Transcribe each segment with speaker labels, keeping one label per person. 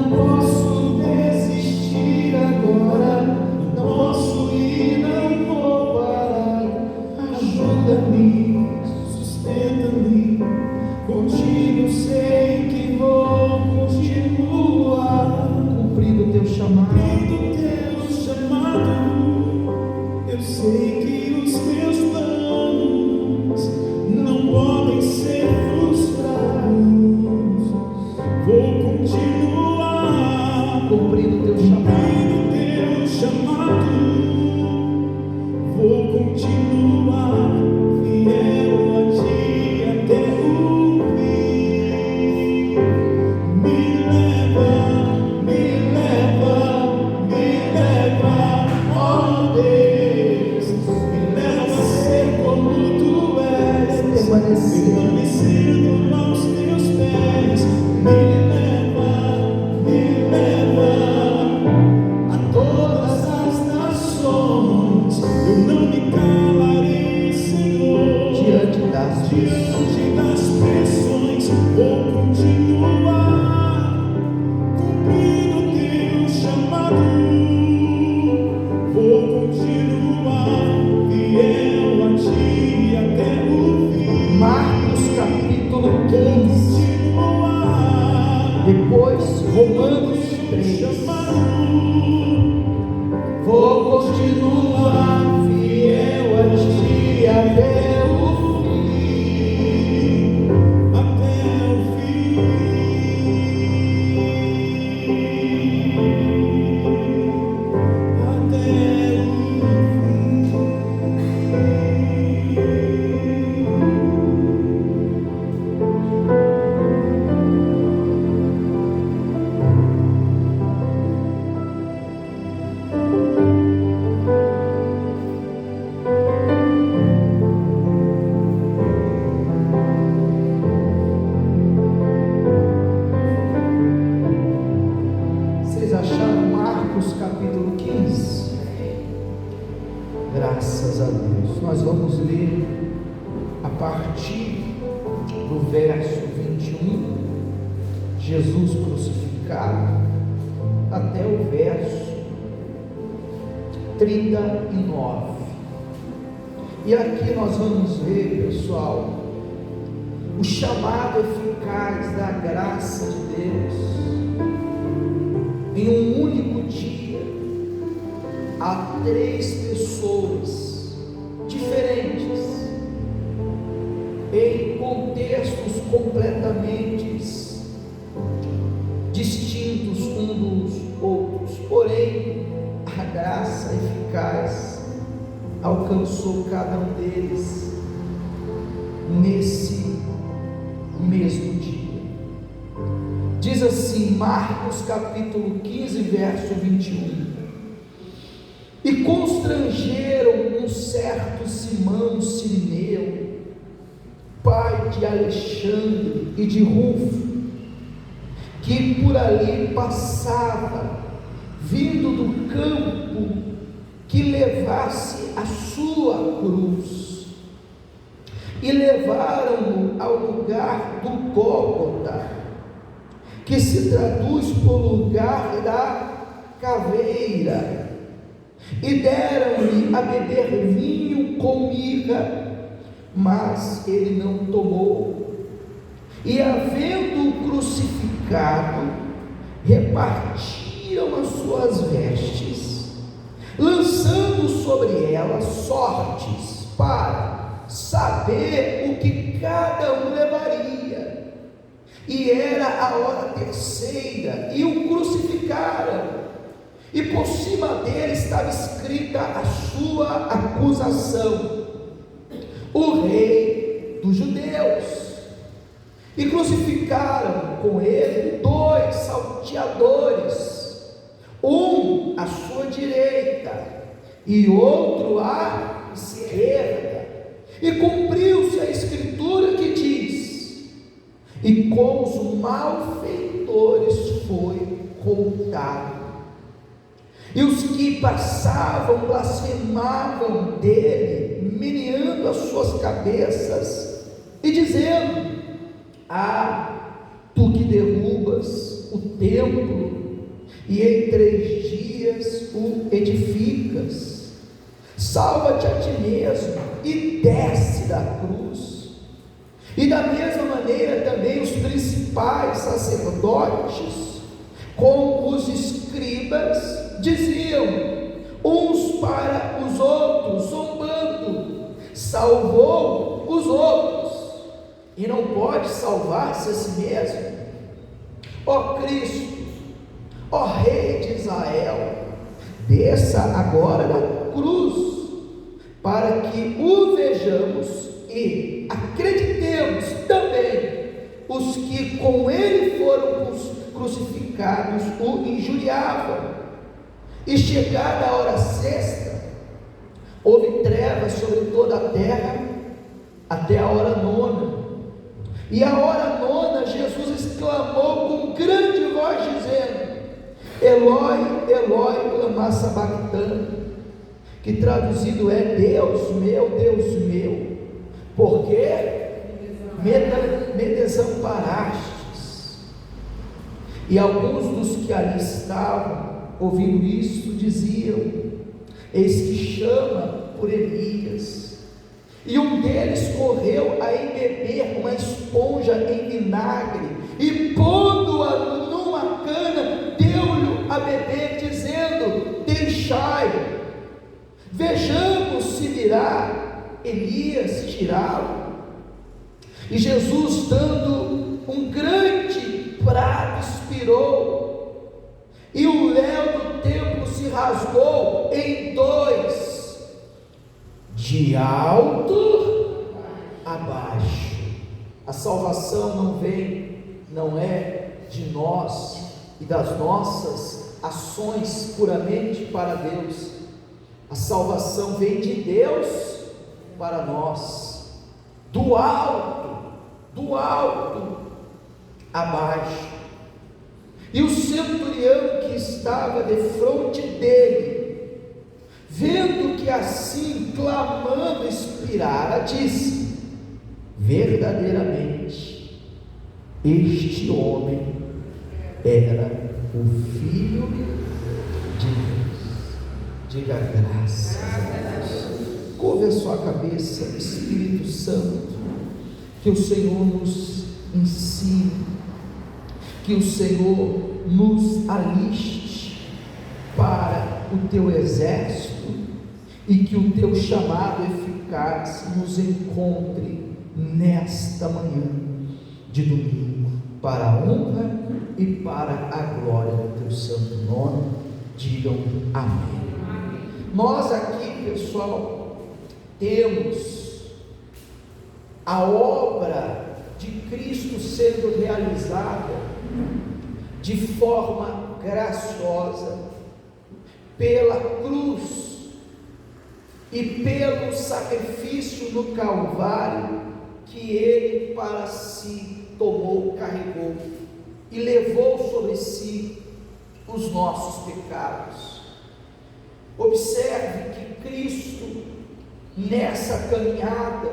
Speaker 1: Não posso desistir agora, não posso ir, não vou parar. Ajuda-me, sustenta-me, contigo sei que vou continuar. Cumprindo o teu chamado, eu sei que os teus planos não podem ser frustrados. Vou continuar cumprindo o teu chamado, vou continuar fiel a ti até o fim. Me leva, ó Deus, me leva a ser como tu és, permanecendo aos teus pés. Me leva a todas as nações. Eu não me calarei, Senhor, diante das pressões. Vou continuar cumprindo teu chamado. Vou continuar fiel a ti até o fim. Marcos capítulo 15. Depois Romanos 3. Vou continuar fiel a ti até o fim. Até o fim. Até o Vocês acharam Marcos capítulo 15? Graças a Deus. Nós vamos ler a partir do verso 21, Jesus crucificado, até o verso 39. E aqui nós vamos ver, pessoal, o chamado eficaz da graça de Deus. Em um único dia, há 3 pessoas diferentes, em contextos completamente distintos uns dos outros, porém, a graça eficaz alcançou cada um deles nesse mesmo dia. Diz assim, Marcos capítulo 15, verso 21. E constrangeram um certo Simão Sirineu, pai de Alexandre e de Rufo, que por ali passava, vindo do campo, que levasse a sua cruz. E levaram-no ao lugar do Gólgota, que se traduz por lugar da caveira, e deram-lhe a beber vinho com mirra, mas ele não tomou. E havendo-o crucificado, repartiram as suas vestes, lançando sobre elas sortes, para saber o que cada um levaria. E era a hora terceira, e o crucificaram, e por cima dele estava escrita a sua acusação: o rei dos judeus. E crucificaram com ele 2 salteadores, um à sua direita e outro à esquerda. E cumpriu-se a escritura que diz: e com os malfeitores foi contado. E os que passavam blasfemavam dele, meneando as suas cabeças e dizendo: ah, tu que derrubas
Speaker 2: o templo, e em 3 dias o edificas. Salva-te a ti mesmo e desce da cruz. E da mesma maneira também os principais sacerdotes, com os escribas, diziam uns para os outros, zombando: salvou os outros, e não pode salvar-se a si mesmo. Ó Cristo, ó Rei de Israel, desça agora da cruz, para que o vejamos e acreditemos também os que com ele foram crucificados o injuriavam. E chegada a hora sexta, houve trevas sobre toda a terra até a hora nona. E a hora nona Jesus exclamou com grande voz, dizendo: Eloi, Eloi, lama sabachthani, que traduzido é: Deus meu, por que me desamparastes? E alguns dos que ali estavam, ouvindo isto, diziam: eis que chama por Elias. E um deles correu a embeber uma esponja em vinagre, e pondo-a numa cana, deu-lhe a beber, dizendo: deixai, vejamos se virá Elias tirá-lo. E Jesus, dando um grande brado, expirou, e o véu do templo se rasgou em 2, de alto a baixo. A salvação não é de nós e das nossas ações puramente para Deus. A salvação vem de Deus para nós, do alto a baixo. E o centurião que estava defronte dele, vendo que assim clamando expirara, disse: verdadeiramente este homem era o Filho de Deus. Diga graças a Deus. Curve a sua cabeça, Espírito Santo, que o Senhor nos ensine, que o Senhor nos aliste para o teu exército, e que o teu chamado eficaz nos encontre nesta manhã de domingo, para a honra e para a glória do teu santo nome. Digam amém. Nós aqui, pessoal, temos a obra de Cristo sendo realizada de forma graciosa pela cruz e pelo sacrifício no Calvário que Ele para si tomou, carregou e levou sobre si os nossos pecados. Observe que Cristo, nessa caminhada,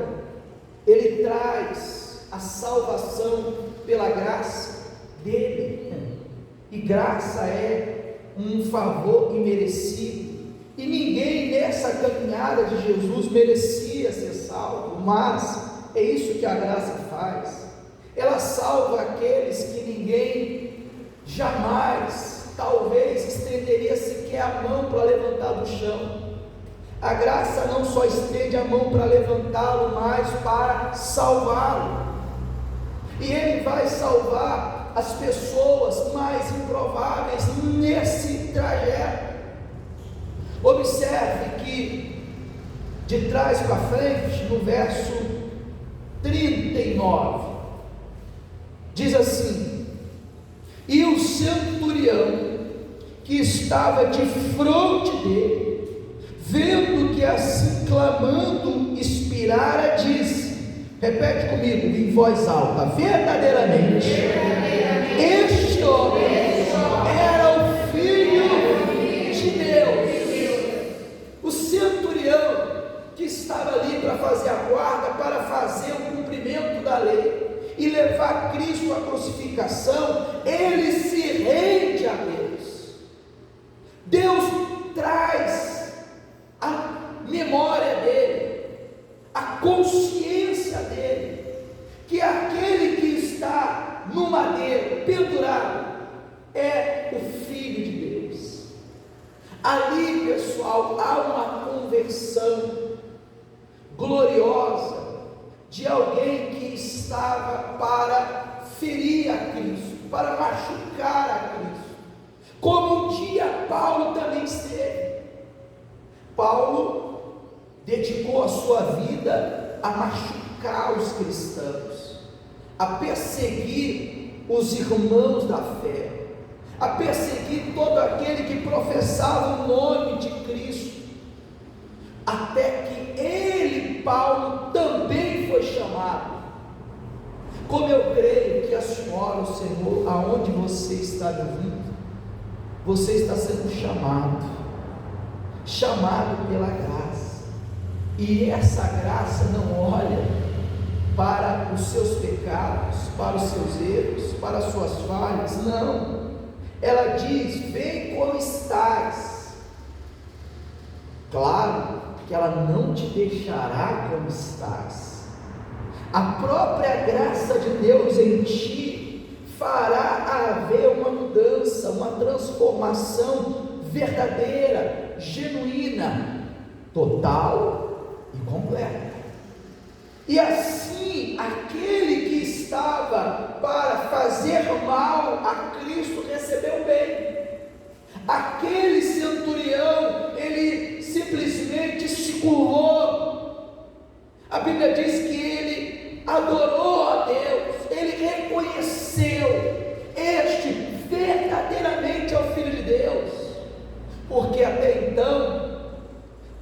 Speaker 2: Ele traz a salvação pela graça dEle, e graça é um favor imerecido, e ninguém nessa caminhada de Jesus merecia ser salvo, mas é isso que a graça faz. Ela salva aqueles que ninguém jamais, talvez, estenderia sequer a mão para levantar do chão. A graça não só estende a mão para levantá-lo, mas para salvá-lo. E Ele vai salvar as pessoas mais improváveis nesse trajeto. Observe que de trás para frente, no verso 39, diz assim: e o centurião que estava de fronte dele, vendo que assim clamando expirara, disse, repete comigo em voz alta: verdadeiramente este homem era o Filho de Deus. O centurião que estava ali para fazer a guarda, para fazer o cumprimento da lei e levar Cristo à crucificação, ele se Ali, pessoal, há uma conversão gloriosa de alguém que estava para ferir a Cristo, para machucar a Cristo, como um dia Paulo também esteve. Paulo dedicou a sua vida a machucar os cristãos, a perseguir os irmãos da fé, a perseguir todo aquele que professava o nome de Cristo, até que ele, Paulo, também foi chamado. Como eu creio que a senhora, o Senhor, aonde você está me ouvindo, você está sendo chamado pela graça, e essa graça não olha para os seus pecados, para os seus erros, para as suas falhas, não. Ela diz: vem como estás. Claro que ela não te deixará como estás. A própria graça de Deus em ti fará haver uma mudança, uma transformação verdadeira, genuína, total e completa. E assim, aquele que estava para fazer mal a Cristo recebeu bem. Aquele centurião, ele simplesmente se curvou. A Bíblia diz que ele adorou a Deus, ele reconheceu: este verdadeiramente é o Filho de Deus. Porque até então,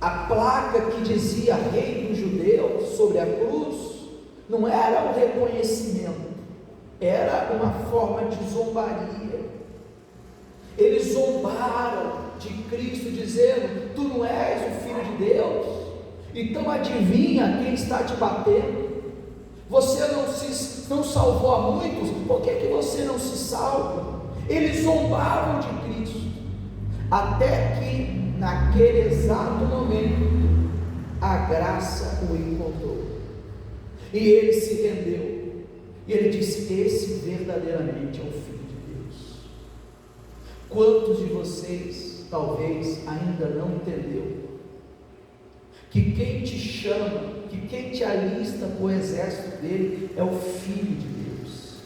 Speaker 2: a placa que dizia Rei dos Judeus sobre a cruz não era um reconhecimento, era uma forma de zombaria. Eles zombaram de Cristo, dizendo: tu não és o Filho de Deus, então adivinha quem está te batendo? Você não salvou a muitos, por que você não se salva? Eles zombavam de Cristo, até que naquele exato momento a graça o encontrou, e ele se rendeu, e ele disse: esse verdadeiramente é o Filho de Deus. Quantos de vocês talvez ainda não entendeu que quem te chama, que quem te alista para o exército dele é o Filho de Deus?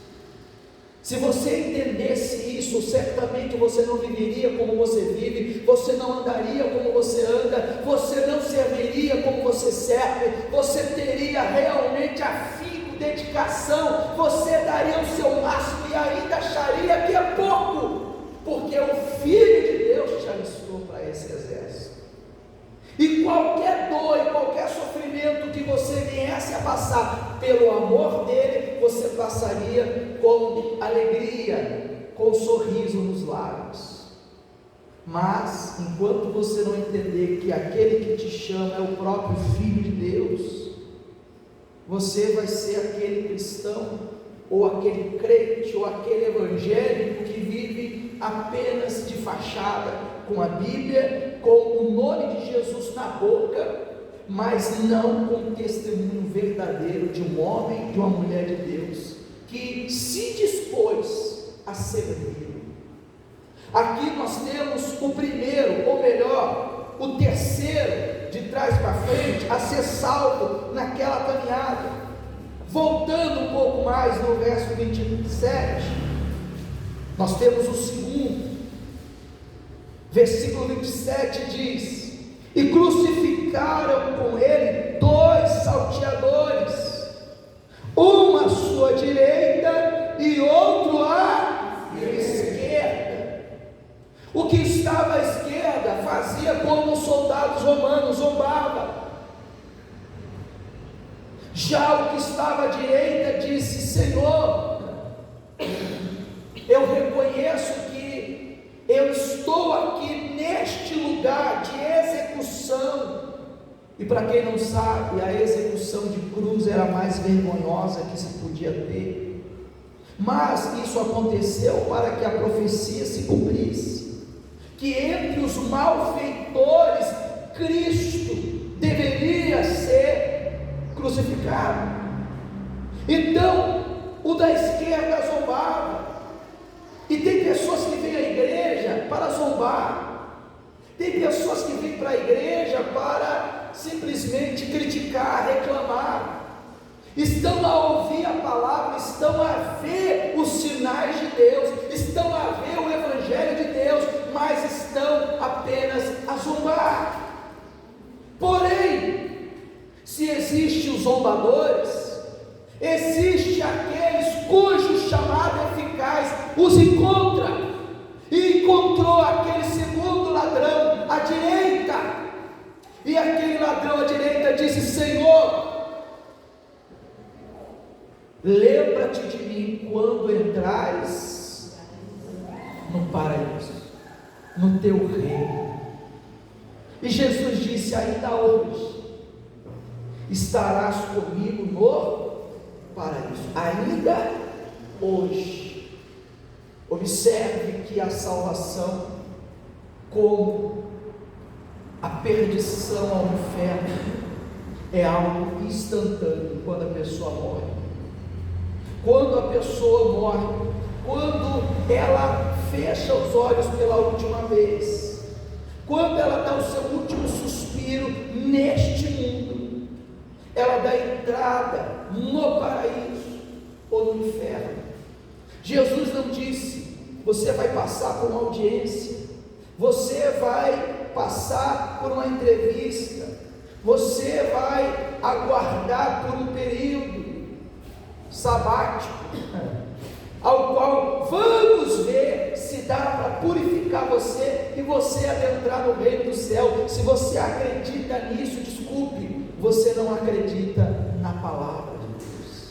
Speaker 2: Se você entendesse isso, certamente você não viveria como você vive, você não andaria como você anda, você não serviria como você serve, você teria realmente afinco, dedicação, você daria o seu máximo e ainda acharia que é pouco, porque o Filho de Deus te alistou para esse exército. E qualquer dor e qualquer sofrimento que você viesse a passar, pelo amor dele, você passaria com alegria, com um sorriso nos lábios. Mas, enquanto você não entender que aquele que te chama é o próprio Filho de Deus, você vai ser aquele cristão, ou aquele crente, ou aquele evangélico que vive apenas de fachada, com a Bíblia, com o nome de Jesus na boca, mas não com o testemunho verdadeiro de um homem, de uma mulher de Deus, que se dispôs a servir. Aqui nós temos o primeiro, ou melhor, o terceiro, de trás para frente, a ser salvo naquela caminhada. Voltando um pouco mais no verso 27, nós temos o segundo. Versículo 27 diz: e crucificaram com ele 2 salteadores, um à sua direita e outro à esquerda. O que estava à esquerda fazia como os soldados romanos, zombava. Já o que estava à direita disse: Senhor, eu reconheço que eu estou aqui neste lugar de execução. E para quem não sabe, a execução de cruz era a mais vergonhosa que se podia ter. Mas isso aconteceu para que a profecia se cumprisse, que entre os malfeitores Cristo deveria ser crucificado. Então o da esquerda zombava. E tem pessoas que vêm à igreja para zombar, Tem pessoas que vêm para a igreja para simplesmente criticar, reclamar. Estão a ouvir a palavra, estão a ver os sinais de Deus, estão a ver o Evangelho de Deus, mas estão apenas a zombar. Porém, se existem os zombadores, existe aqueles cujo chamado eficaz os encontra, e encontrou aquele segundo ladrão à direita, e aquele ladrão à direita disse: Senhor, lembra-te de mim quando entrares no paraíso, no teu reino. E Jesus disse: ainda hoje estarás comigo no paraíso. Ainda hoje. Observe que a salvação, como a perdição ao inferno, é algo instantâneo quando a pessoa morre. Quando a pessoa morre, quando ela fecha os olhos pela última vez, quando ela dá o seu último suspiro neste mundo, ela dá entrada no paraíso ou no inferno. Jesus não disse: você vai passar por uma audiência, você vai passar por uma entrevista, você vai aguardar por um período sabático, ao qual vamos ver se dá para purificar você e você adentrar no reino do céu. Se você acredita nisso, desculpe, você não acredita na palavra de Deus.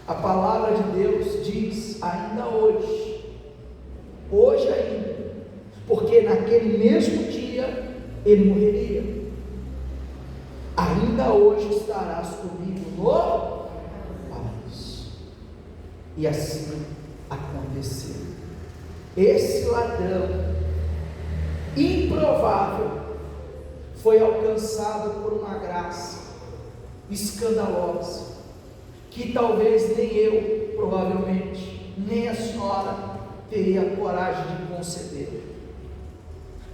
Speaker 2: A palavra de Deus diz: ainda hoje ainda, porque naquele mesmo dia ele morreria. Ainda hoje estarás comigo no paraíso. E assim aconteceu. Esse ladrão improvável foi alcançado por uma graça escandalosa, que talvez nem eu, provavelmente, nem a senhora teria coragem de conceder.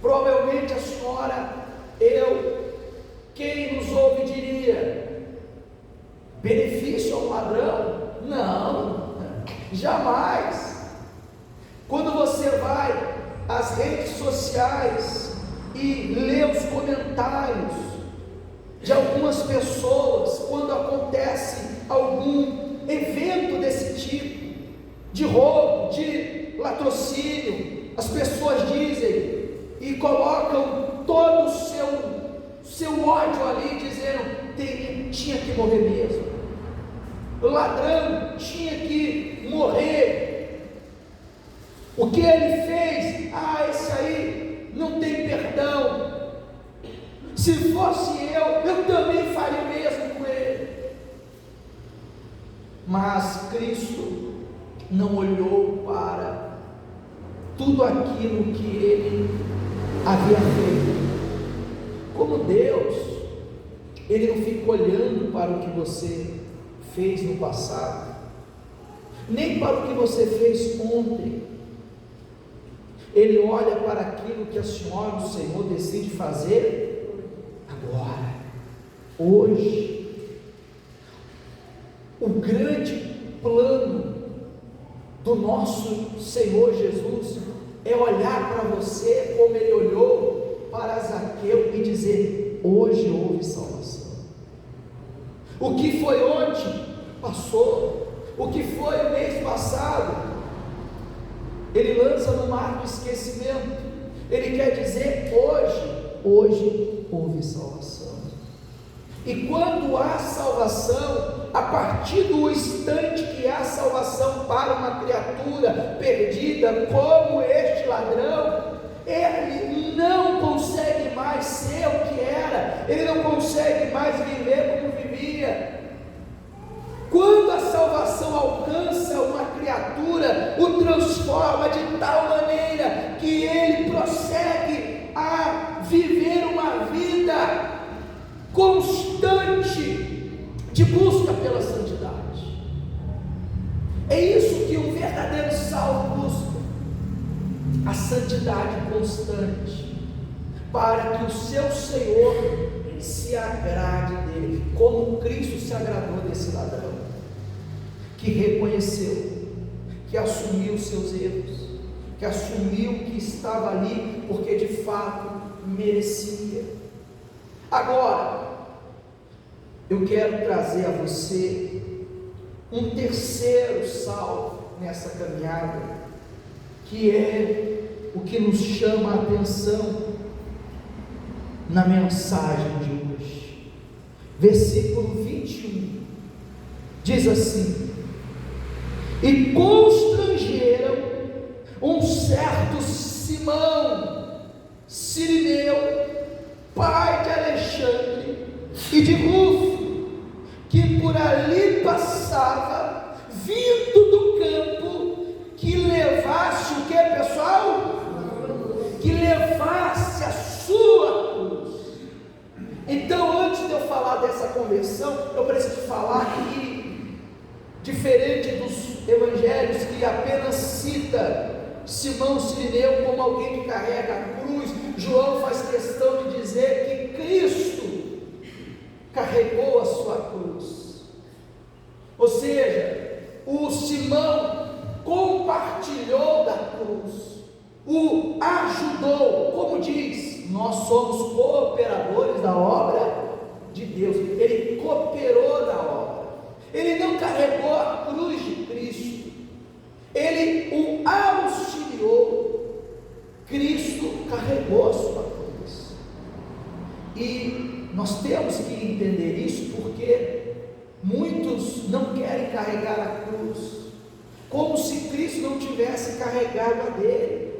Speaker 2: Provavelmente a senhora, eu, quem nos ouve diria: benefício a um ladrão? Não, jamais. Quando você vai às redes sociais e lê os comentários de algumas pessoas, quando acontece algum evento desse tipo, de roubo, de latrocínio, as pessoas dizem e colocam todo o seu ódio ali, dizendo: tinha que morrer mesmo, o ladrão tinha que morrer, o que ele fez, esse aí não tem perdão, se fosse eu também faria o mesmo com ele. Mas Cristo não olhou para tudo aquilo que ele havia feito. Como Deus, ele não fica olhando para o que você fez no passado, nem para o que você fez ontem. Ele olha para aquilo que a senhora, o Senhor, decide fazer agora, hoje. O grande plano do nosso Senhor Jesus é olhar para você como ele olhou para Zaqueu e dizer: hoje houve salvação. O que foi ontem passou, o que foi o mês passado ele lança no mar do esquecimento. Ele quer dizer: hoje houve salvação. E quando há salvação, a partir do instante que há salvação para uma criatura perdida como este ladrão, ele não consegue mais ser o que era, ele não consegue mais viver como vivia. Quando a salvação alcança uma criatura, o transforma de tal maneira que ele prossegue a viver uma vida constante de busca pela santidade. É isso que um verdadeiro salvo busca, a santidade constante. para que o seu Senhor se agrade dele, como Cristo se agradou desse ladrão, que reconheceu, que assumiu os seus erros, que assumiu que estava ali porque de fato merecia. Agora, eu quero trazer a você um terceiro salto nessa caminhada, que é o que nos chama a atenção na mensagem de hoje. Versículo 21 diz assim: e constrangeram um certo Simão Cirineu, pai de Alexandre e de Rufo, que por ali passava, vindo do campo, que levasse o que, pessoal? Que levasse a sua cruz. Então, antes de eu falar dessa conversão, eu preciso falar que, diferente dos evangelhos que apenas cita Simão Cirineu como alguém que carrega a cruz, João faz questão de dizer que Cristo carregou a sua cruz. Ou seja, o Simão compartilhou da cruz, o ajudou, como diz, nós somos cooperadores da obra de Deus. Ele cooperou na obra, ele não carregou a cruz de Cristo, ele o auxiliou. Cristo carregou a sua cruz, e nós temos que entender isso, porque muitos não querem carregar a cruz, como se Cristo não tivesse carregado a dele.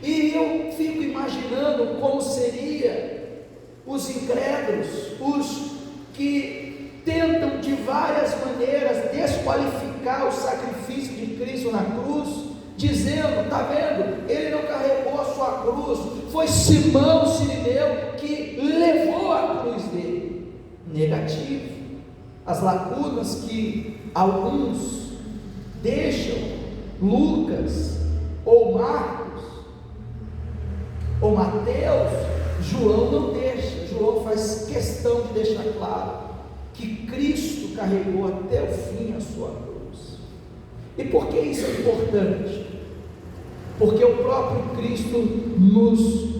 Speaker 2: E eu fico imaginando como seria os incrédulos, os que tentam de várias maneiras desqualificar o sacrifício de Cristo na cruz, dizendo: está vendo, ele não carregou a sua cruz, foi Simão Cirineu que levou a cruz dele. Negativo. As lacunas que alguns deixam, Lucas ou Marcos ou Mateus, João não deixa. João faz questão de deixar claro que Cristo carregou até o fim a sua cruz. E por que isso é importante? Porque o próprio Cristo nos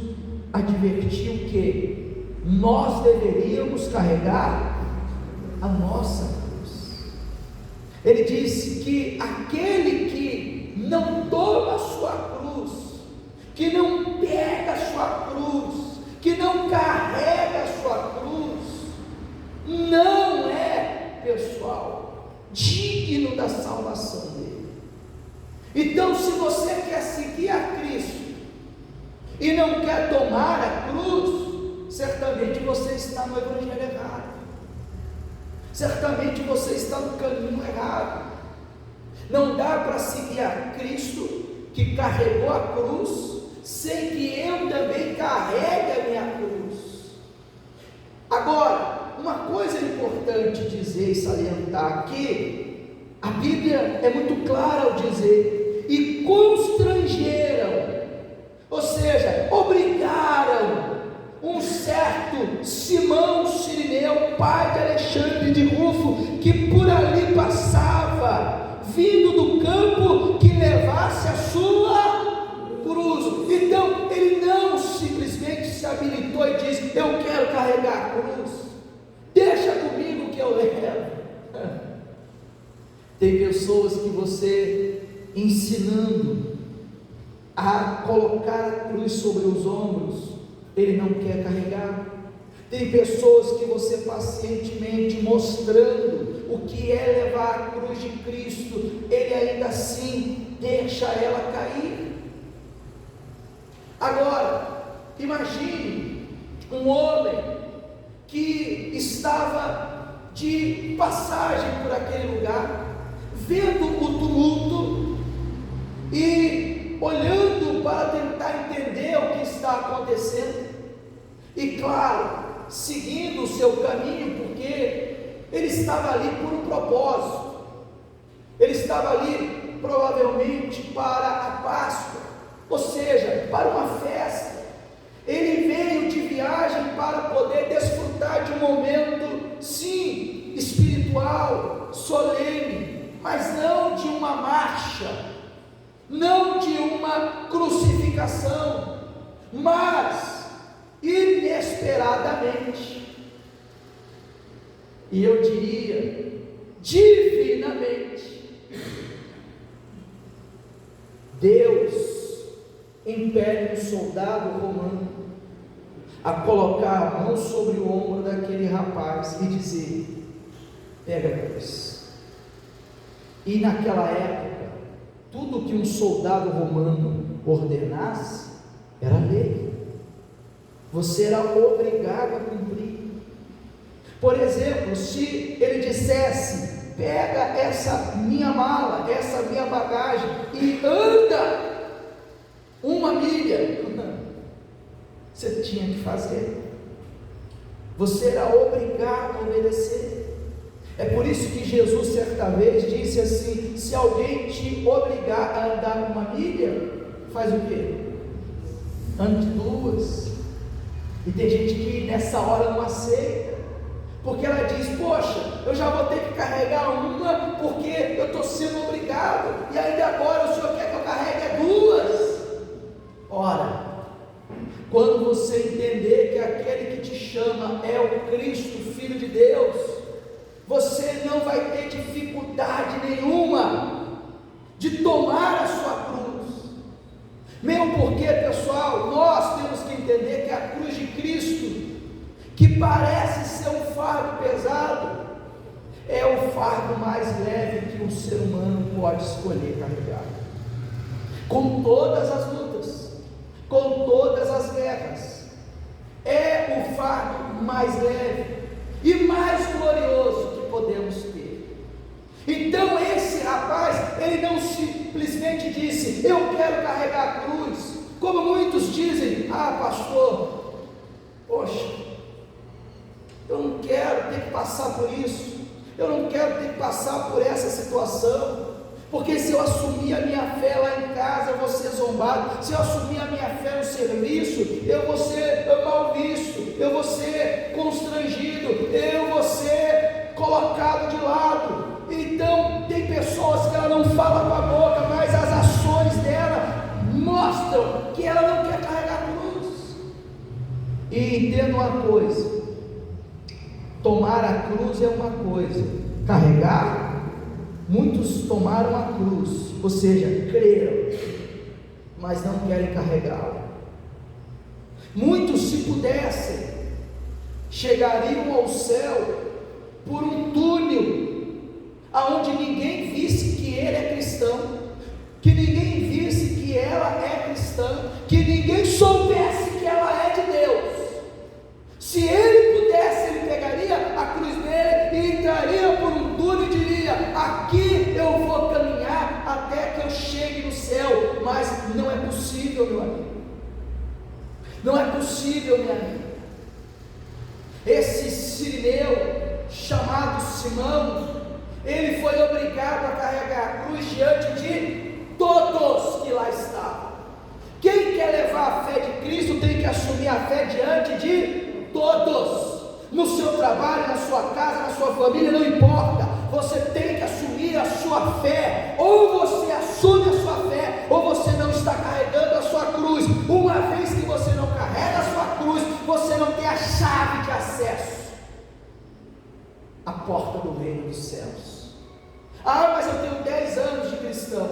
Speaker 2: advertiu que nós deveríamos carregar a nossa cruz. Ele disse que aquele que não toma a sua cruz, que não pega a sua cruz, que não carrega a sua cruz, não é, pessoal, digno da salvação dele. Então, se você quer seguir a Cristo e não quer tomar a cruz, certamente você está no evangelho errado, certamente você está no caminho errado. Não dá para seguir a Cristo, que carregou a cruz, sem que eu também carregue a minha cruz. Agora, uma coisa importante dizer e salientar aqui, a Bíblia é muito clara ao dizer: e constrangeram, ou seja, obrigaram um certo Simão Cirineu, pai de Alexandre de Rufo, que por ali passava, vindo do campo, que levasse a sua cruz. Então ele não simplesmente se habilitou e disse: eu quero carregar a cruz, deixa comigo que eu levo. Tem pessoas que você ensinando a colocar a cruz sobre os ombros, ele não quer carregar. Tem pessoas que você pacientemente mostrando o que é levar a cruz de Cristo, ele ainda assim deixa ela cair. Agora, imagine um homem que estava de passagem por aquele lugar, vendo o tumulto e olhando para tentar entender o que está acontecendo, e claro, seguindo o seu caminho, porque ele estava ali por um propósito, ele estava ali provavelmente para a Páscoa, ou seja, para uma festa. Ele vê não de uma crucificação, mas inesperadamente, e eu diria divinamente, Deus impele um soldado romano a colocar a mão sobre o ombro daquele rapaz e dizer: pega a cruz. E naquela época, tudo que um soldado romano ordenasse era lei, você era obrigado a cumprir. Por exemplo, se ele dissesse: pega essa minha mala, essa minha bagagem e anda 1 milha, você tinha que fazer, você era obrigado a obedecer. É por isso que Jesus certa vez disse assim: se alguém te obrigar a andar 1 milha, faz o quê? Ande 2. E tem gente que nessa hora não aceita, porque ela diz: poxa, eu já vou ter que carregar 1 porque eu estou sendo obrigado, e ainda agora o Senhor quer que eu carregue 2. Ora, quando você entender que aquele que te chama é o Cristo, Filho de Deus, você não vai ter dificuldade nenhuma de tomar a sua cruz. Mesmo porque, pessoal, nós temos que entender que a cruz de Cristo, que parece ser um fardo pesado, é o fardo mais leve que um ser humano pode escolher carregar. Com todas as lutas, com todas as guerras, é o fardo mais leve e mais glorioso que podemos ter. Então esse rapaz, ele não simplesmente disse: eu quero carregar a cruz, como muitos dizem: ah, pastor, poxa, eu não quero ter que passar por isso, eu não quero ter que passar por essa situação, porque se eu assumir a minha fé lá em casa, eu vou ser zombado. Se eu assumir a minha fé no serviço, eu vou ser mal visto, eu vou ser constrangido, eu vou ser colocado de lado. Então tem pessoas que ela não fala com a boca, mas as ações dela mostram que ela não quer carregar a cruz. E entenda uma coisa: tomar a cruz é uma coisa, carregar, muitos tomaram a cruz, ou seja, creram, mas não querem carregá-la. Muitos, se pudessem, chegariam ao céu por um túnel, aonde ninguém visse que ele é cristão, que ninguém visse que ela é cristã, que ninguém soubesse que ela é de Deus. Se ele pudesse, ele pegaria a cruz dele e entraria por um túnel e diria: aqui eu vou caminhar até que eu chegue no céu. Mas não é possível, meu amigo, não é possível, minha amiga. Esse sirineu chamado Simão, ele foi obrigado a carregar a cruz diante de todos que lá estavam. Quem quer levar a fé de Cristo tem que assumir a fé diante de todos. No seu trabalho, na sua casa, na sua família, não importa, você tem que assumir a sua fé. Ou você assume a sua fé, ou você não está carregando a sua cruz. Uma vez que você não carrega a sua cruz, você não tem a chave de acesso à porta do reino dos céus. Ah, mas eu tenho 10 anos de cristão,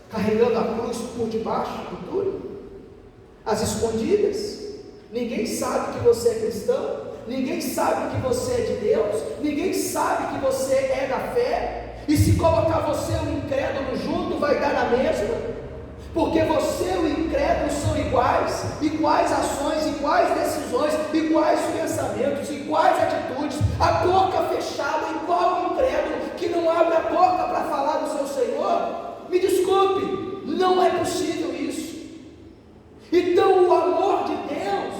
Speaker 2: carregando a cruz por debaixo do túnel, às escondidas. Ninguém sabe que você é cristão, ninguém sabe que você é de Deus, ninguém sabe que você é da fé, e se colocar você e o incrédulo junto, vai dar na mesma, porque você e o incrédulo são iguais, iguais ações, iguais decisões, iguais pensamentos, iguais atitudes, a boca fechada, igual o incrédulo, que não abre a boca para falar do seu Senhor. Me desculpe, não é possível isso. Então o amor de Deus,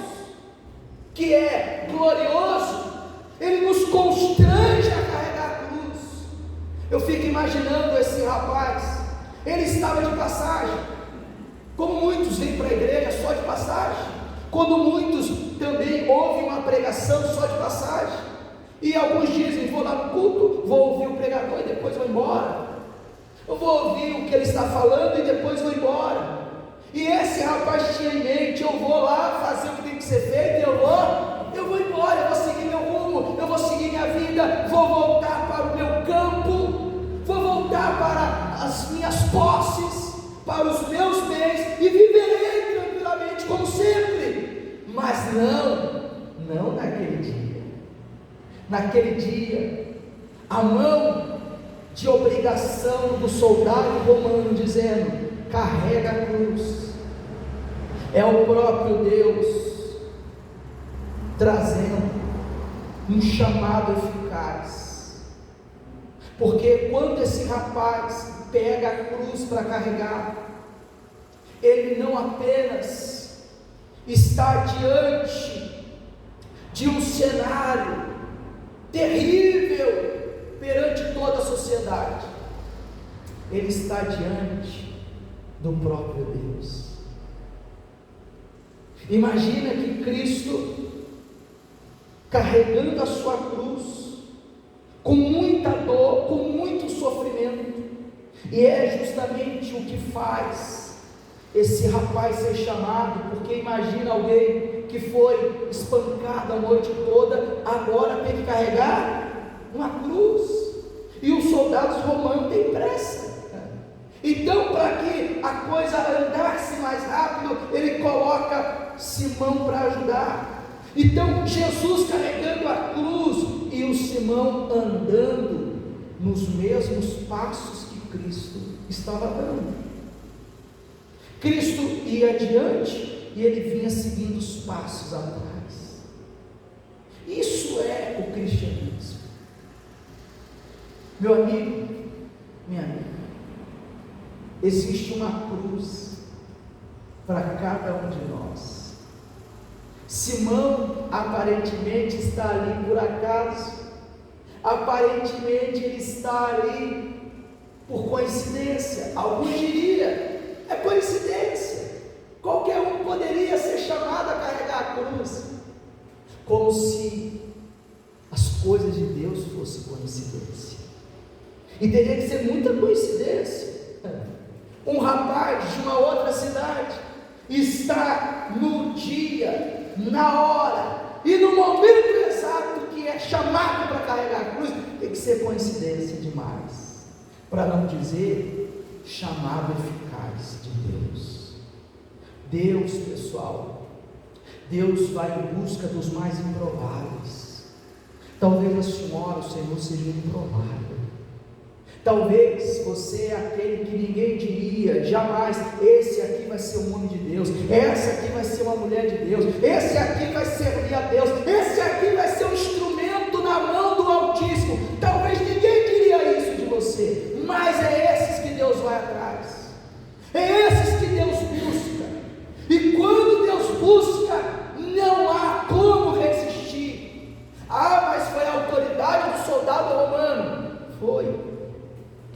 Speaker 2: que é glorioso, ele nos constrange a carregar a cruz. Eu fico imaginando esse rapaz, ele estava de passagem, como muitos vêm para a igreja só de passagem, quando muitos também ouvem uma pregação só de passagem, e alguns dizem: vou lá no culto, vou ouvir o pregador e depois vou embora. eu vou ouvir o que ele está falando e depois vou embora. E esse rapaz tinha em mente: eu vou lá fazer o que tem que ser feito, e eu vou embora, eu vou seguir meu rumo, eu vou seguir minha vida, vou voltar para o meu campo, vou voltar para as minhas posses, para os meus bens, e viverei tranquilamente como sempre. Mas não naquele dia. Naquele dia, a mão de obrigação do soldado romano dizendo: carrega a cruz. É o próprio Deus trazendo um chamado eficaz. Porque quando esse rapaz pega a cruz para carregar, ele não apenas está diante de um cenário terrível perante toda a sociedade, ele está diante do próprio Deus. Imagina que Cristo, carregando a sua cruz, com muita dor, com muito sofrimento, e é justamente o que faz esse rapaz ser chamado, porque imagina alguém que foi espancado a noite toda, agora tem que carregar uma cruz, e os soldados romanos têm pressa. Então, para que a coisa andasse mais rápido, ele coloca Simão para ajudar. Então, Jesus carregando a cruz e o Simão andando nos mesmos passos que Cristo estava dando. Cristo ia adiante e ele vinha seguindo os passos atrás. Isso é o cristianismo. Meu amigo, minha amiga, existe uma cruz para cada um de nós. Simão aparentemente está ali por acaso, aparentemente ele está ali por coincidência. Alguns diriam: é coincidência, qualquer um poderia ser chamado a carregar a cruz, como se as coisas de Deus fossem coincidência, e teria que ser muita coincidência. Um rapaz de uma outra cidade está no dia, na hora e no momento exato que é chamado para carregar a cruz. Tem que ser coincidência demais, para não dizer chamado eficaz de Deus. Deus, pessoal, Deus vai em busca dos mais improváveis. Talvez a senhora, o Senhor, seja improvável. Talvez você é aquele que ninguém diria jamais: esse aqui vai ser um homem de Deus, essa aqui vai ser uma mulher de Deus, esse aqui vai servir a Deus, esse aqui vai ser um instrumento na mão do Altíssimo. Talvez ninguém diria isso de você, mas é esses que Deus vai atrás, é esses que Deus busca. E quando Deus busca, não há como resistir. Ah, mas foi a autoridade do soldado romano. Foi.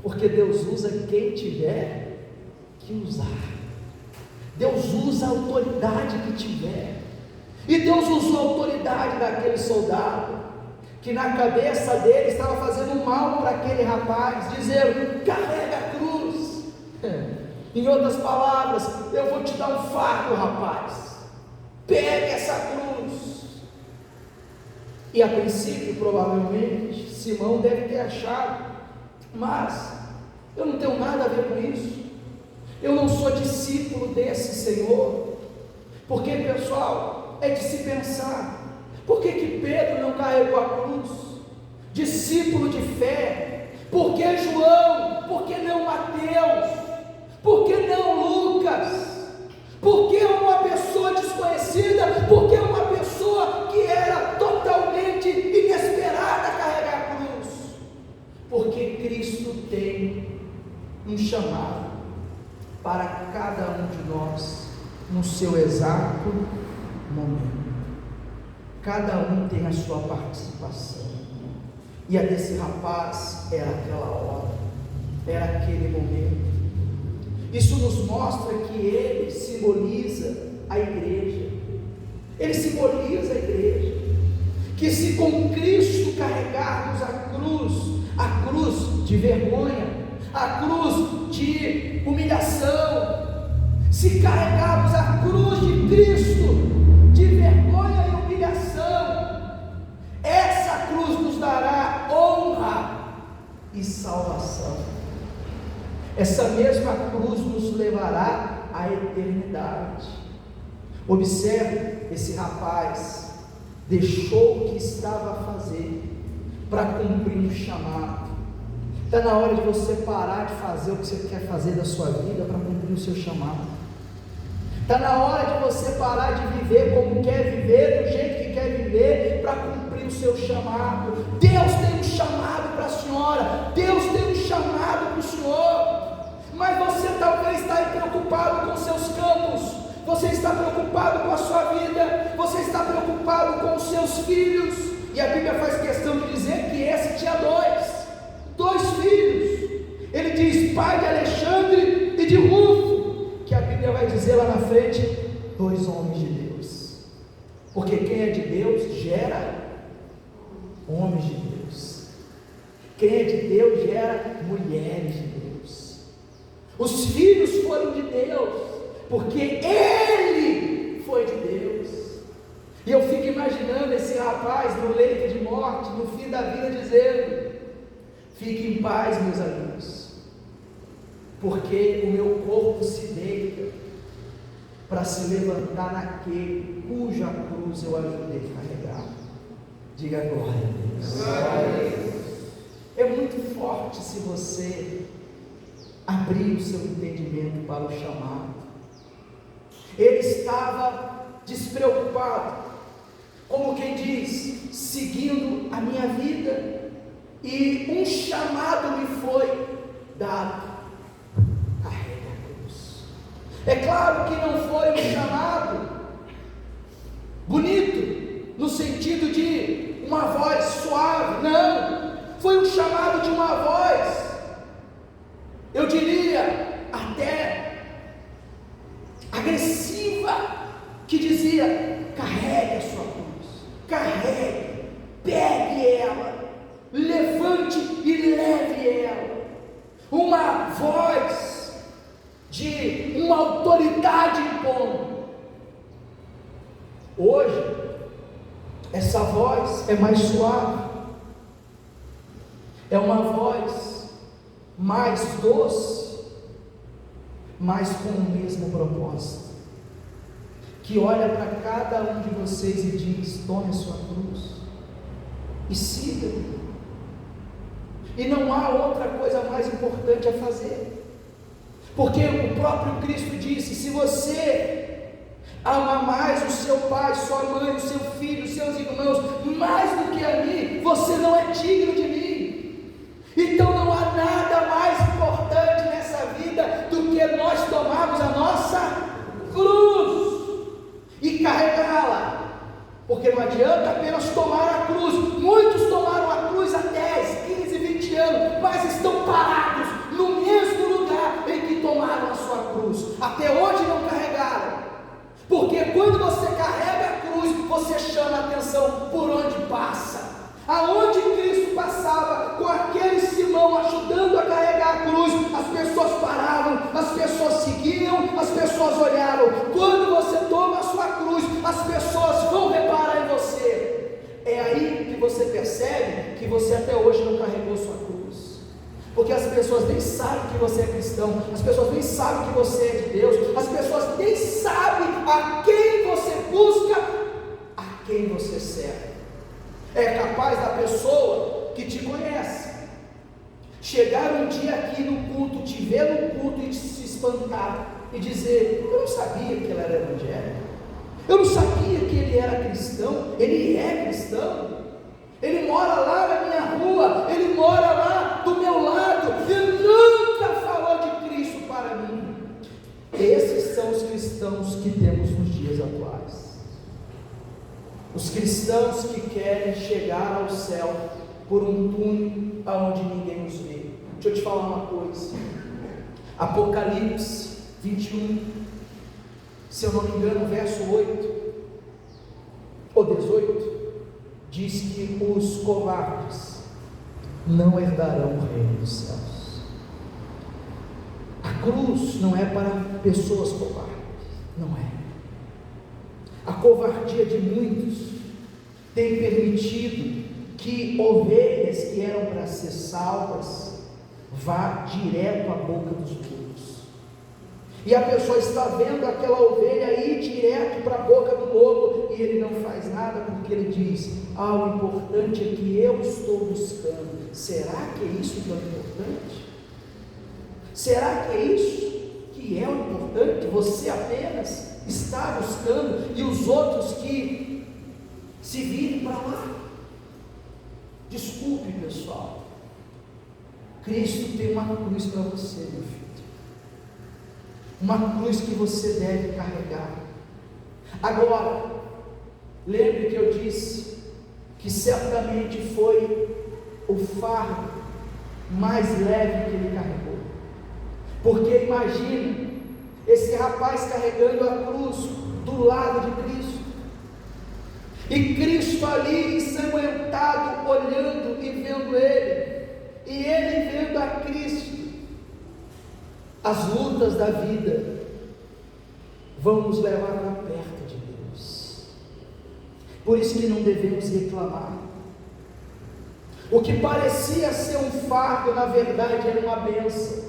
Speaker 2: Porque Deus usa quem tiver que usar. Deus usa a autoridade que tiver. E Deus usou a autoridade daquele soldado, que na cabeça dele estava fazendo mal para aquele rapaz, dizendo: carrega a cruz. Em outras palavras: eu vou te dar um fardo, rapaz, pegue essa cruz. E a princípio, provavelmente, Simão deve ter achado: mas eu não tenho nada a ver com isso, eu não sou discípulo desse Senhor. Porque, pessoal, é de se pensar: por que Pedro não carregou a cruz? Discípulo de fé. Por que João? Por que não Mateus? Por que não Lucas? Por que uma pessoa desconhecida? Por que uma pessoa que era totalmente inesperada carregar a cruz? Porque Cristo tem um chamado para cada um de nós no seu exato momento. Cada um tem a sua participação, e a desse rapaz era aquela hora, era aquele momento. Isso nos mostra que ele simboliza a igreja. Ele simboliza a igreja, que se com Cristo carregarmos a cruz de vergonha, a cruz de humilhação, se carregarmos a cruz de Cristo, de vergonha e humilhação, essa cruz nos dará honra e salvação. Essa mesma cruz nos levará à eternidade. Observe, esse rapaz deixou o que estava a fazer para cumprir um chamado. Está na hora de você parar de fazer o que você quer fazer da sua vida para cumprir o seu chamado. Está na hora de você parar de viver como quer viver, do jeito que quer viver, para cumprir o seu chamado. Deus tem um chamado para a senhora, Deus tem um chamado para o senhor, mas você talvez está aí preocupado com os seus campos, você está preocupado com a sua vida, você está preocupado com os seus filhos, e a Bíblia faz questão de dizer que esse tinha dois filhos. Ele diz pai de Alexandre e de Rufo, que a Bíblia vai dizer lá na frente, 2 homens de Deus, porque quem é de Deus gera homens de Deus, quem é de Deus gera mulheres de Deus. Os filhos foram de Deus, porque ele foi de Deus. E eu fico imaginando esse rapaz no leito de morte, no fim da vida, dizendo: fique em paz, meus amigos, porque o meu corpo se deita para se levantar naquele cuja cruz eu ajudei a carregar. Diga glória a Deus. Glória a Deus. É muito forte se você abrir o seu entendimento para o chamado. Ele estava despreocupado, como quem diz, seguindo a minha vida, e um chamado me foi dado: carrega a cruz. É claro que não foi um chamado bonito, no sentido de uma voz suave, não, foi um chamado de uma voz, eu diria até agressiva, que dizia: carregue a sua cruz, carregue, pegue ela, levante e leve ela. Uma voz de uma autoridade impondo. Hoje essa voz é mais suave, é uma voz mais doce, mas com o mesmo propósito, que olha para cada um de vocês e diz: tome a sua cruz e siga-me. E não há outra coisa mais importante a fazer, porque o próprio Cristo disse: se você ama mais o seu pai, sua mãe, o seu filho, os seus irmãos, mais do que a mim, você não é digno de mim. Então não há nada mais importante nessa vida do que nós tomarmos a nossa cruz e carregá-la, porque não adianta apenas tomar a cruz. Muitos tomaram a cruz há 10, 15, 20 anos, mas estão parados no mesmo lugar em que tomaram a sua cruz, até hoje não carregaram, porque quando você carrega a cruz, você chama a atenção por onde passa. Aonde Cristo passava com aquele Simão ajudando a carregar a cruz, as pessoas paravam, as pessoas seguiam, as pessoas olharam. Quando você toma a sua cruz, as pessoas vão reparar em você. É aí que você percebe que você até hoje não carregou sua cruz, porque as pessoas nem sabem que você é cristão, as pessoas nem sabem que você é de Deus, as pessoas nem sabem a quem você busca, a quem você serve. É capaz da pessoa que te conhece chegar um dia aqui no culto, te ver no culto e se espantar e dizer: eu não sabia que ele era evangélico, eu não sabia que ele era cristão. Ele é cristão, ele mora lá na minha rua, ele mora lá do meu lado, ele nunca falou de Cristo para mim. Esses são os cristãos que temos nos dias atuais. Os cristãos que querem chegar ao céu por um túnel aonde ninguém os vê. Deixa eu te falar uma coisa. Apocalipse 21, se eu não me engano, verso 8 ou 18, diz que os covardes não herdarão o reino dos céus. cruz não é para pessoas covardes, não é. A covardia de muitos tem permitido que ovelhas que eram para ser salvas vá direto à boca dos lobos. E a pessoa está vendo aquela ovelha ir direto para a boca do lobo, e ele não faz nada, porque ele diz: o importante é que eu estou buscando. Será que é isso que é o importante? Será que é isso que é o importante? Você apenas está buscando, e os outros que se virem para lá? Desculpe, pessoal, Cristo tem uma cruz para você, meu filho, uma cruz que você deve carregar. Agora, lembre que eu disse que certamente foi o fardo mais leve que ele carregou, porque imagina esse rapaz carregando a cruz do lado de Cristo, e Cristo ali ensanguentado, olhando e vendo ele, e ele vendo a Cristo. As lutas da vida vão nos levar para perto de Deus, por isso que não devemos reclamar. O que parecia ser um fardo, na verdade era uma bênção,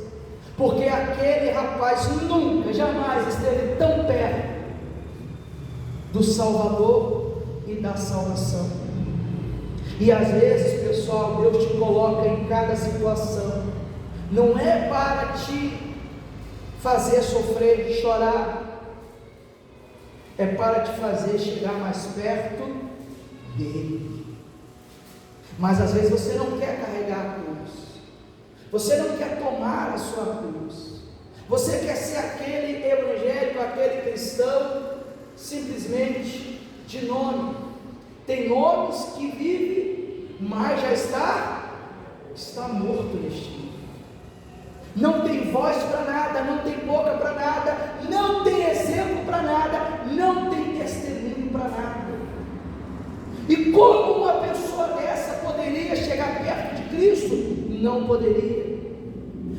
Speaker 2: porque aquele rapaz nunca, jamais esteve tão perto do Salvador e da salvação. E às vezes, pessoal, Deus te coloca em cada situação, não é para te fazer sofrer, chorar, é para te fazer chegar mais perto dele. Mas às vezes você não quer carregar a cruz, você não quer tomar a sua cruz, você quer ser aquele evangélico, aquele cristão, simplesmente de nome. Tem nomes que vivem, mas já está morto neste mundo. Não tem voz para nada, não tem boca para nada, não tem exemplo para nada, não tem testemunho para nada. E como uma pessoa dessa poderia chegar perto de Cristo? Não poderia.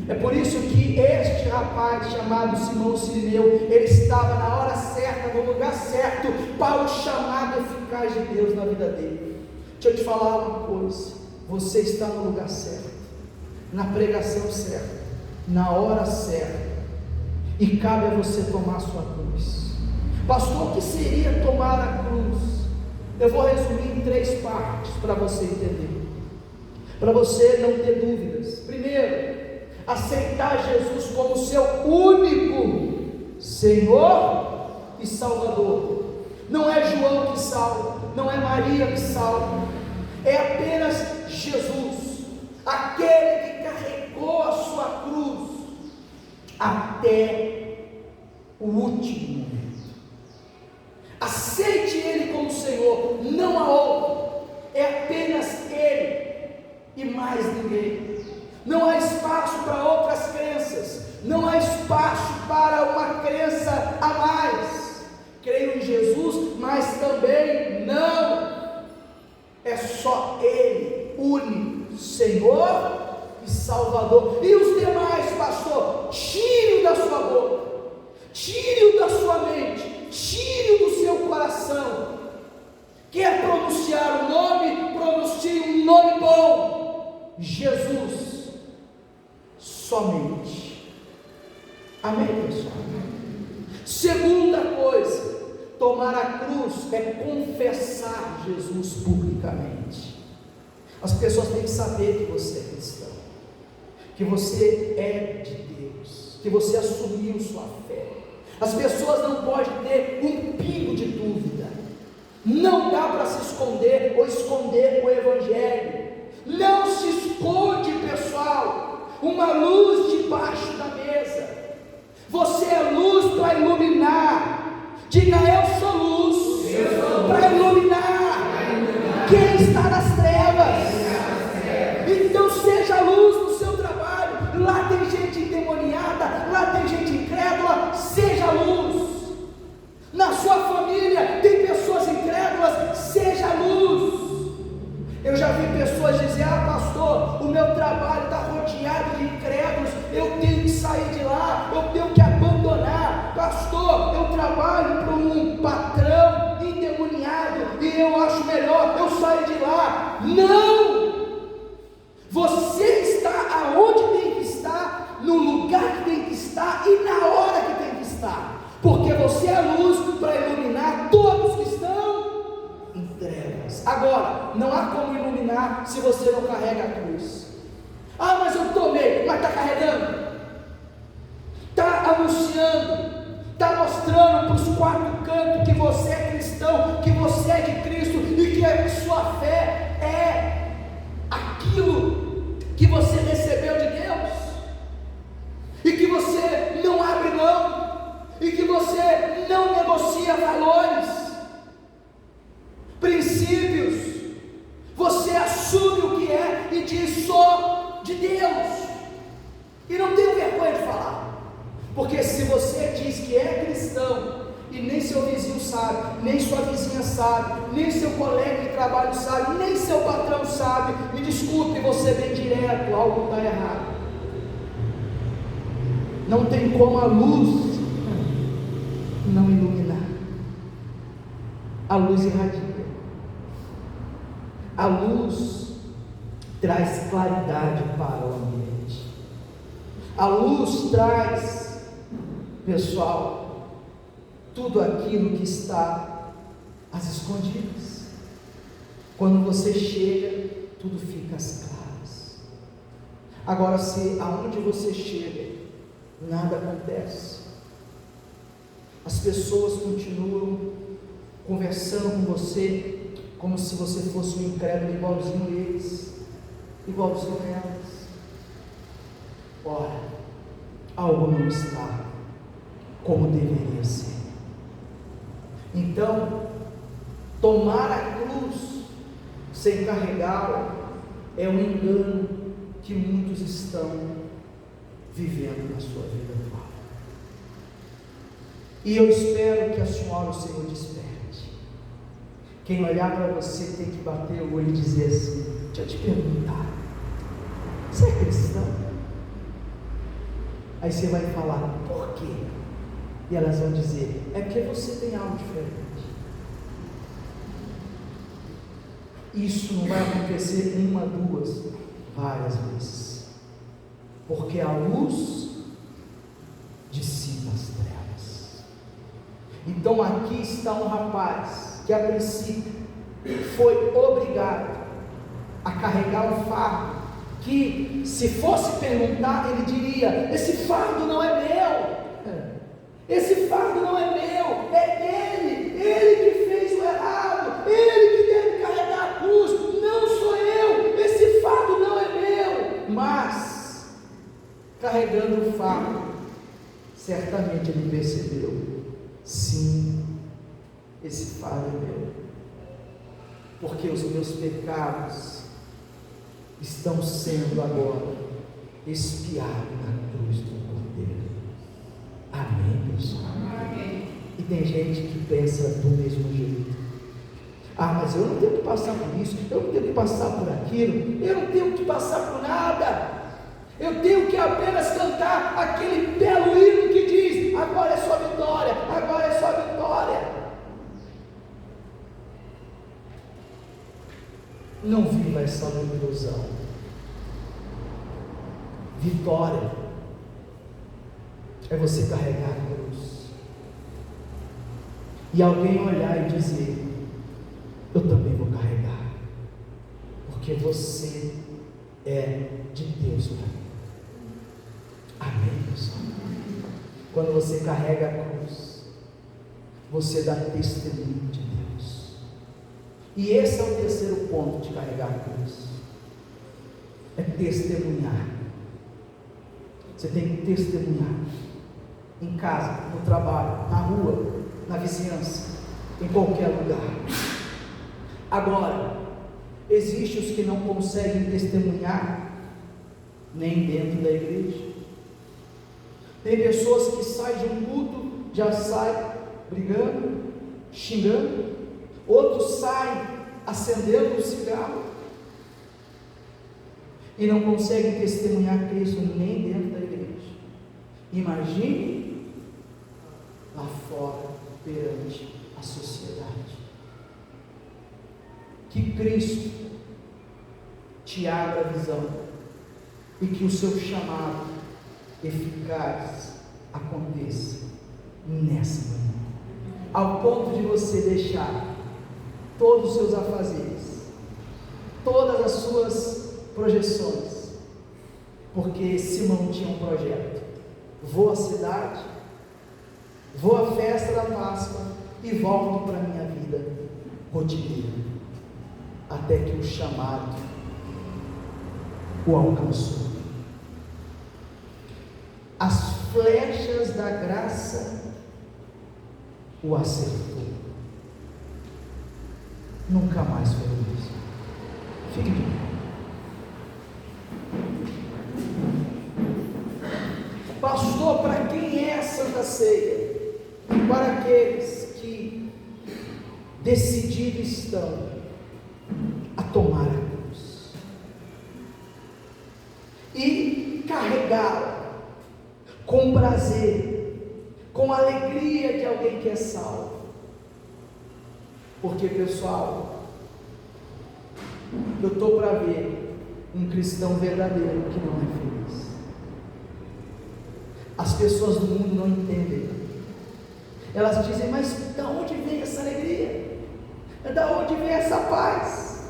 Speaker 2: É por isso que este rapaz chamado Simão Sirineu, ele estava na hora certa, no lugar certo, para o chamado eficaz de Deus na vida dele. Deixa eu te falar uma coisa: você está no lugar certo, na pregação certa, na hora certa, e cabe a você tomar a sua cruz. Pastor, o que seria tomar a cruz? Eu vou resumir em 3 partes para você entender, para você não ter dúvidas. Primeiro, aceitar Jesus como seu único Senhor e Salvador. Não é João que salva, não é Maria que salva, é apenas Jesus, aquele que carregou a sua cruz até o último momento. Aceite Ele como Senhor, não há outro, é apenas Ele e mais ninguém. Não há espaço para outras crenças, não há espaço para uma crença a mais. Creio em Jesus, mas também não, é só Ele, único Senhor e Salvador. E os demais, pastor, tire-o da sua boca, tire-o da sua mente, tire-o do seu coração. Quer pronunciar o nome? Pronuncie um nome bom: Jesus. Somente. Amém, pessoal? Segunda coisa, tomar a cruz é confessar Jesus publicamente. As pessoas têm que saber que você é cristão, que você é de Deus, que você assumiu sua fé. As pessoas não podem ter um pingo de dúvida. Não dá para se esconder ou esconder o Evangelho. Não se esconde, pessoal, uma luz debaixo da mesa. Você é luz para iluminar. Diga: eu sou luz para iluminar quem está nas trevas. Então seja luz no seu trabalho. Lá tem gente endemoniada, lá tem gente incrédula. Seja luz. Na sua família tem pessoas incrédulas. Seja luz. Eu já vi pessoas dizer: pastor, o meu trabalho está rodeado de incrédulos, eu tenho que sair de lá, lugar. Não! Você está aonde tem que estar, no lugar que tem que estar e na hora que tem que estar, porque você é a luz para iluminar todos que estão em trevas. Agora, não há como iluminar se você não carrega a cruz. Ah, mas eu tomei, mas está carregando, está anunciando, está mostrando para os quatro cantos que você é cristão, que você é de Cristo e que a sua fé é aquilo que você recebeu de Deus, e que você não abre mão, e que você não negocia valores, princípios. Você assume o que é e diz: sou de Deus, e não tenho vergonha de falar, porque se você diz que é cristão e nem seu vizinho sabe, nem sua vizinha sabe, nem seu colega de trabalho sabe, nem seu patrão sabe, me desculpe, você vem direto, algo está errado. Não tem como a luz não iluminar. A luz irradia, a luz traz claridade para o ambiente, a luz traz, pessoal, tudo aquilo que está às escondidas. Quando você chega, tudo fica às claras. Agora, se aonde você chega, nada acontece, as pessoas continuam conversando com você, como se você fosse um incrédulo igualzinho eles, igualzinho elas. Ora, algo não está como deveria ser. Então, tomar a cruz sem carregá-la é um engano que muitos estão vivendo na sua vida atual. E eu espero que a senhora, o Senhor, desperte. Quem olhar para você tem que bater o olho e dizer assim: deixa eu te perguntar, você é cristão? Aí você vai falar: por quê? E elas vão dizer: é porque você tem algo diferente. Isso não vai acontecer uma, duas, várias vezes, porque a luz dissipa as trevas. Então aqui está um rapaz que a princípio foi obrigado a carregar um fardo, que se fosse perguntar, ele diria: esse fardo não é meu. Esse fardo não é meu, é ele que fez o errado, ele que deve carregar a cruz, não sou eu, esse fardo não é meu. Mas, carregando o fardo, certamente ele percebeu: sim, esse fardo é meu, porque os meus pecados estão sendo agora expiados na cruz do Cordeiro. Amém, pessoal? Amém. E tem gente que pensa do mesmo jeito: ah, mas eu não tenho que passar por isso, eu não tenho que passar por aquilo, eu não tenho que passar por nada, eu tenho que apenas cantar aquele belo hino que diz: agora é só vitória, agora é só vitória. Não viva essa ilusão. Vitória é você carregar a cruz, e alguém olhar e dizer: eu também vou carregar, porque você é de Deus para mim. Amém, pessoal? Quando você carrega a cruz, você dá testemunho de Deus. E esse é o terceiro ponto de carregar a cruz: é testemunhar. Você tem que testemunhar em casa, no trabalho, na rua, na vizinhança, em qualquer lugar. Agora, existem os que não conseguem testemunhar nem dentro da igreja. Tem pessoas que saem de um culto, já saem brigando, xingando. Outros saem acendendo um cigarro e não conseguem testemunhar Cristo nem dentro da igreja. Imagine lá fora, perante a sociedade, que Cristo te abra a visão e que o seu chamado eficaz aconteça nessa manhã, ao ponto de você deixar todos os seus afazeres, todas as suas projeções, porque Simão tinha um projeto: vou à cidade, vou à festa da Páscoa e volto para a minha vida rotineira, até que o chamado o alcançou. As flechas da graça o acertou. Nunca mais foi o mesmo. Fique de pé. Pastor, para quem é a Santa Ceia? Para aqueles que decididos estão a tomar a cruz e carregá-la com prazer, com alegria de alguém que é salvo. Porque, pessoal, eu estou para ver um cristão verdadeiro que não é feliz. As pessoas do mundo não entendem. Elas dizem: mas de onde vem essa alegria? De onde vem essa paz?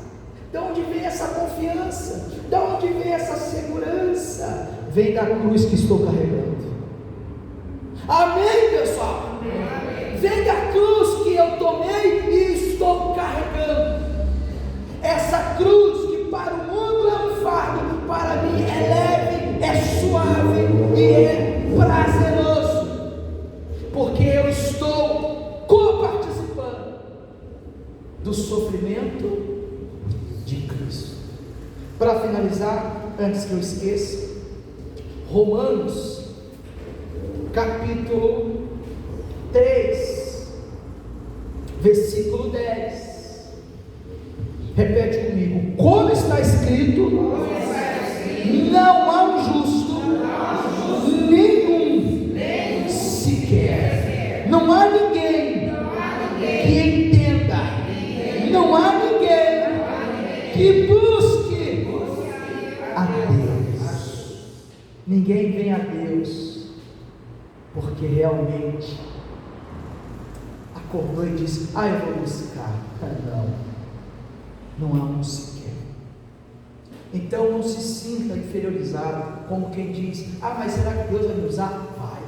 Speaker 2: De onde vem essa confiança? De onde vem essa segurança? Vem da cruz que estou carregando. Amém, pessoal? Amém. Vem da cruz que eu tomei e estou carregando. Essa cruz que para o mundo é um fardo, para mim é leve, é suave e é prazeroso, porque eu estou coparticipando do sofrimento de Cristo. Para finalizar, antes que eu esqueça, Romanos capítulo 3, versículo 10. Repete comigo: como está escrito, não há um justo, nenhum sequer. Não há ninguém que entenda, não há ninguém que busque a Deus. Ninguém vem a Deus porque realmente acordou e disse: eu vou buscar. Não há um sequer. Então não se sinta inferiorizado, como quem diz: mas será que Deus vai me usar? Vai.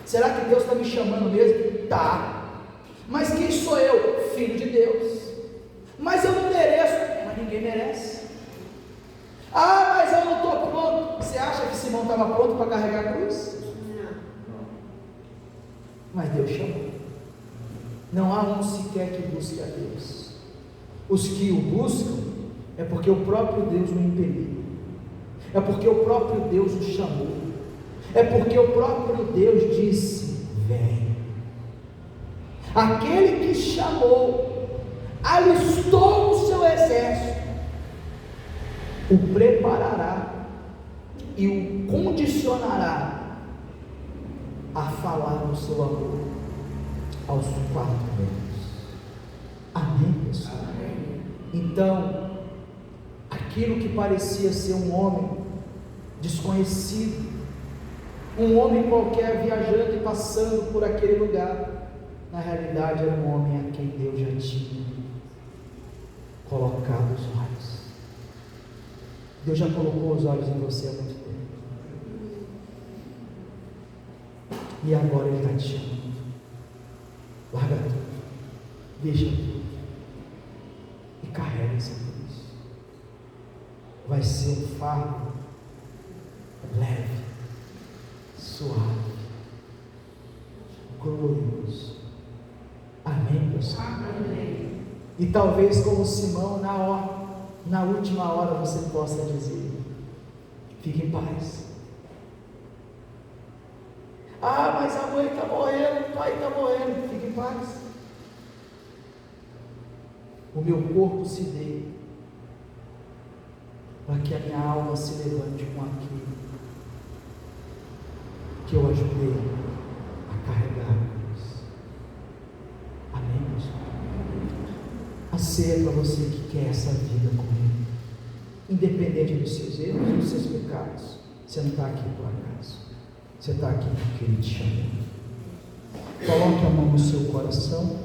Speaker 2: Será que Deus está me chamando mesmo? Tá. Mas quem sou eu? Filho de Deus. Mas eu não mereço. Mas ninguém merece. Mas eu não estou pronto. Você acha que Simão estava pronto para carregar a cruz? Não. Mas Deus chamou. Não há um sequer que busque a Deus. Os que o buscam é porque o próprio Deus o impeliu, é porque o próprio Deus o chamou, é porque o próprio Deus disse: vem. Aquele que chamou, alistou o seu exército, o preparará e o condicionará a falar do seu amor aos quatro ventos. Amém, pessoal? Então, aquilo que parecia ser um homem desconhecido, um homem qualquer viajando e passando por aquele lugar, na realidade era um homem a quem Deus já tinha colocado os olhos. Deus já colocou os olhos em você há muito tempo, e agora Ele está te chamando. Larga tudo, deixa tudo e carrega essa cruz. Vai ser um fardo leve, suave, glorioso. Amém, pessoal? Amém. E talvez, como Simão, na última hora você possa dizer: fique em paz. Mas a mãe está morrendo, o pai está morrendo. Fique em paz. O meu corpo se dê para que a minha alma se levante com aquilo que eu ajudei a carregar a cruz. Amém, pessoal? A ceia é para você que quer essa vida com Ele. independente dos seus erros, dos seus pecados, você não está aqui por acaso, você está aqui porque Ele te chamou. Coloque a mão no seu coração,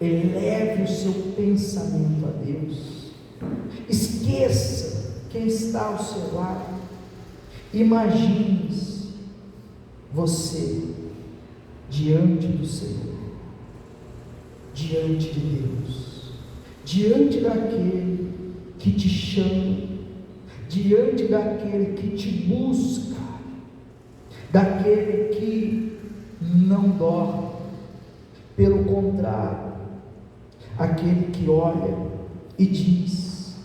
Speaker 2: eleve o seu pensamento a Deus, esqueça quem está ao seu lado, imagine você diante do Senhor, diante de Deus, diante daquele que te chama, diante daquele que te busca, daquele que não dorme, pelo contrário, aquele que olha e diz: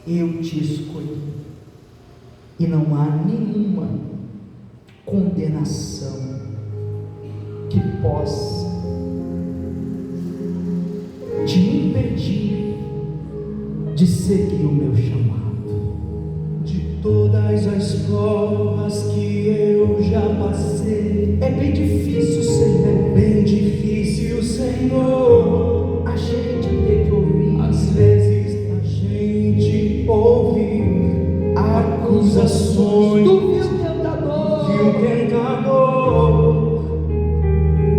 Speaker 2: eu te escolhi, e não há nenhuma condenação que possa te impedir de seguir o meu chamado.
Speaker 1: De todas as provas que eu já passei,
Speaker 2: É bem difícil, Senhor,
Speaker 1: é bem difícil, Senhor.
Speaker 2: a gente ter que ouvir
Speaker 1: Às vezes a gente ouve acusações
Speaker 2: do vil tentador,
Speaker 1: de um tentador,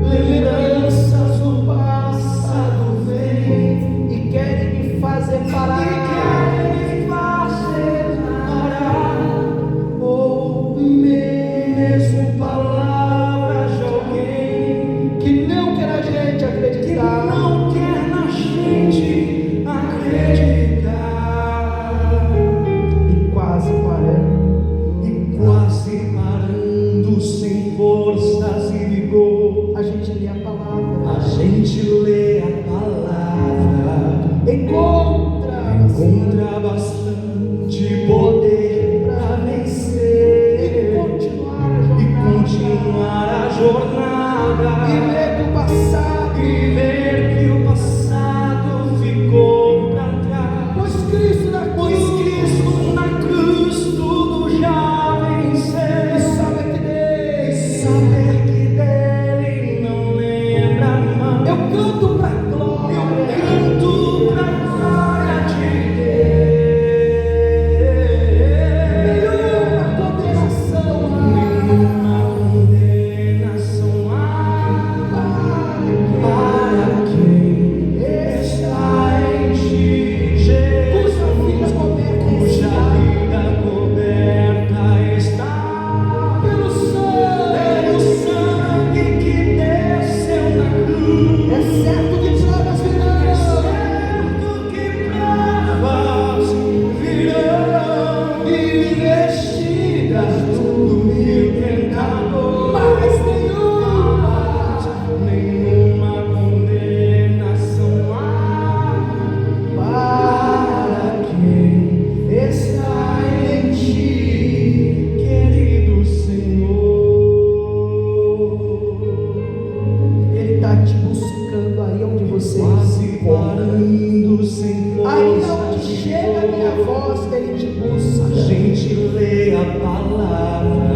Speaker 1: lembranças do passado vêm
Speaker 2: e querem me fazer parar,
Speaker 1: e querem fazer parar, ou mesmo palavras de alguém
Speaker 2: que não quer a gente
Speaker 1: que
Speaker 2: acreditar,
Speaker 1: não quer na gente acreditar,
Speaker 2: e quase
Speaker 1: parando sem forças e vigor.
Speaker 2: a gente lê a palavra,
Speaker 1: A gente lê a palavra, encontra bastante poder para vencer e continuar a jornada,
Speaker 2: e ver que o passado,
Speaker 1: e ver que o passado ficou para trás,
Speaker 2: pois Cristo na
Speaker 1: pois Cristo na cruz tudo já venceu.
Speaker 2: e sabe que Deus,
Speaker 1: Saber que dele não lembra mais.
Speaker 2: eu canto pra glória,
Speaker 1: Canto pra glória de
Speaker 2: nenhuma
Speaker 1: Deus.
Speaker 2: condenação há.
Speaker 1: Nenhuma condenação há para quem está em ti, Jesus, cuja vida coberta está
Speaker 2: Pelo
Speaker 1: pelo sangue que desceu na cruz.
Speaker 2: é certo que provas virão,
Speaker 1: Certo que provas virão e vestidas do vil tentador,
Speaker 2: mas nenhuma
Speaker 1: nenhuma condenação há para quem está em ti, querido Senhor.
Speaker 2: Ele está te buscando aí onde você
Speaker 1: Quase
Speaker 2: se encontra.
Speaker 1: parando sem
Speaker 2: Aí
Speaker 1: força
Speaker 2: onde
Speaker 1: de
Speaker 2: chega a minha
Speaker 1: vigor.
Speaker 2: voz, Ele te
Speaker 1: A
Speaker 2: busca.
Speaker 1: gente lê a palavra,